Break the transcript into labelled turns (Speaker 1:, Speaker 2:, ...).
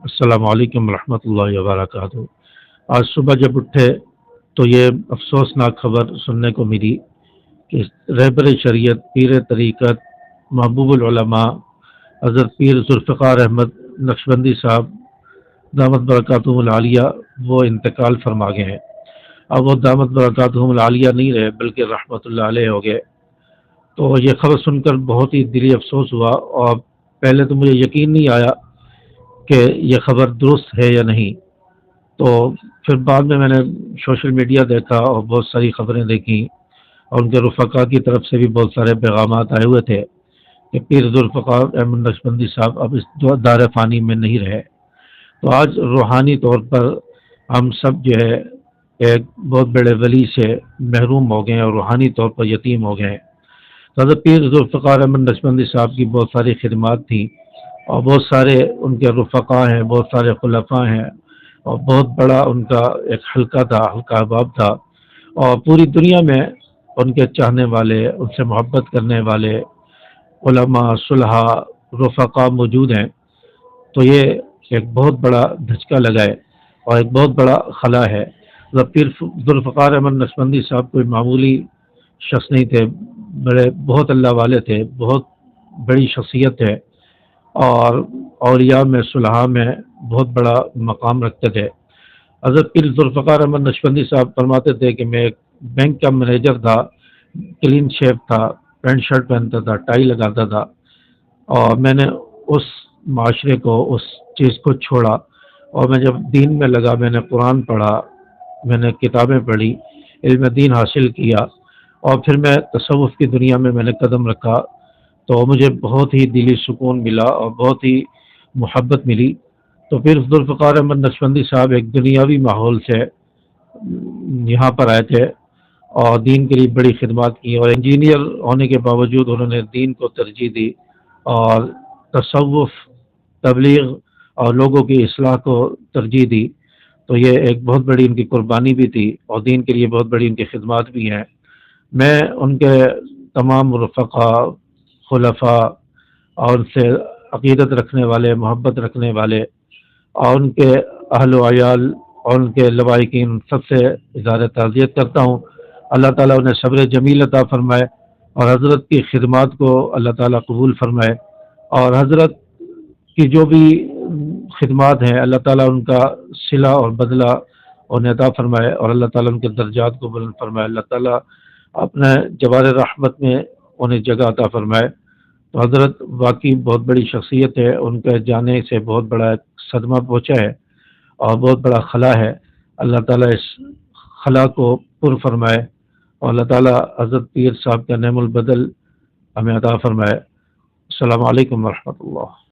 Speaker 1: السلام علیکم ورحمۃ اللہ وبرکاتہ۔ آج صبح جب اٹھے تو یہ افسوسناک خبر سننے کو ملی کہ رہبر شریعت، پیر طریقت، محبوب العلماء حضرت پیر ذوالفقار احمد نقشبندی صاحب دامت برکاتہم العالیہ وہ انتقال فرما گئے ہیں۔ اب وہ دامت برکاتہم العالیہ نہیں رہے بلکہ رحمت اللہ علیہ ہو گئے۔ تو یہ خبر سن کر بہت ہی دلی افسوس ہوا، اور پہلے تو مجھے یقین نہیں آیا کہ یہ خبر درست ہے یا نہیں۔ تو پھر بعد میں نے سوشل میڈیا دیکھا اور بہت ساری خبریں دیکھیں، اور ان کے رفقا کی طرف سے بھی بہت سارے پیغامات آئے ہوئے تھے کہ پیر ذوالفقار احمد نقشبندی صاحب اب اس دار فانی میں نہیں رہے۔ تو آج روحانی طور پر ہم سب جو ہے ایک بہت بڑے ولی سے محروم ہو گئے ہیں اور روحانی طور پر یتیم ہو گئے ہیں۔ حضرت پیر ذوالفقار احمد نقشبندی صاحب کی بہت ساری خدمات تھیں، اور بہت سارے ان کے رفقا ہیں، بہت سارے خلفاء ہیں، اور بہت بڑا ان کا ایک حلقہ تھا، حلقہ احباب تھا، اور پوری دنیا میں ان کے چاہنے والے، ان سے محبت کرنے والے علماء، صلحاء، رفقا موجود ہیں۔ تو یہ ایک بہت بڑا دھچکا لگا ہے اور ایک بہت بڑا خلا ہے۔ حضرت پیر ذوالفقار احمد نقشبندی صاحب کوئی معمولی شخص نہیں تھے، بہت اللہ والے تھے، بہت بڑی شخصیت ہے، اور اولیاء میں، صلحاء میں بہت بڑا مقام رکھتے تھے۔ حضرت پیر ذوالفقار احمد نقشبندی صاحب فرماتے تھے کہ میں ایک بینک کا مینیجر تھا، کلین شیپ تھا، پینٹ شرٹ پہنتا تھا، ٹائی لگاتا تھا، اور میں نے اس معاشرے کو، اس چیز کو چھوڑا، اور میں جب دین میں لگا، میں نے قرآن پڑھا، میں نے کتابیں پڑھی، علم دین حاصل کیا، اور پھر میں تصوف کی دنیا میں نے قدم رکھا، تو مجھے بہت ہی دلی سکون ملا اور بہت ہی محبت ملی۔ تو پھر ذوالفقار احمد نقشبندی صاحب ایک دنیاوی ماحول سے یہاں پر آئے تھے اور دین کے لیے بڑی خدمات کی، اور انجینئر ہونے کے باوجود انہوں نے دین کو ترجیح دی اور تصوف، تبلیغ اور لوگوں کی اصلاح کو ترجیح دی۔ تو یہ ایک بہت بڑی ان کی قربانی بھی تھی، اور دین کے لیے بہت بڑی ان کی خدمات بھی ہیں۔ میں ان کے تمام رفقا، خلفاء اور ان سے عقیدت رکھنے والے، محبت رکھنے والے، اور ان کے اہل و عیال اور ان کے لوائقین سب سے اظہار تعزیت کرتا ہوں۔ اللہ تعالیٰ انہیں صبر جمیل عطا فرمائے، اور حضرت کی خدمات کو اللہ تعالیٰ قبول فرمائے، اور حضرت کی جو بھی خدمات ہیں اللہ تعالیٰ ان کا صلہ اور بدلہ انہیں عطا فرمائے، اور اللہ تعالیٰ ان کے درجات کو بلند فرمائے۔ اللہ تعالیٰ اپنے جوار رحمت میں انہیں جگہ عطا فرمائے۔ تو حضرت واقعی بہت بڑی شخصیت ہے، ان کے جانے سے بہت بڑا ایک صدمہ پہنچا ہے اور بہت بڑا خلا ہے۔ اللہ تعالیٰ اس خلا کو پر فرمائے، اور اللہ تعالیٰ حضرت پیر صاحب کا نعم البدل ہمیں عطا فرمائے۔ السلام علیکم ورحمۃ اللہ۔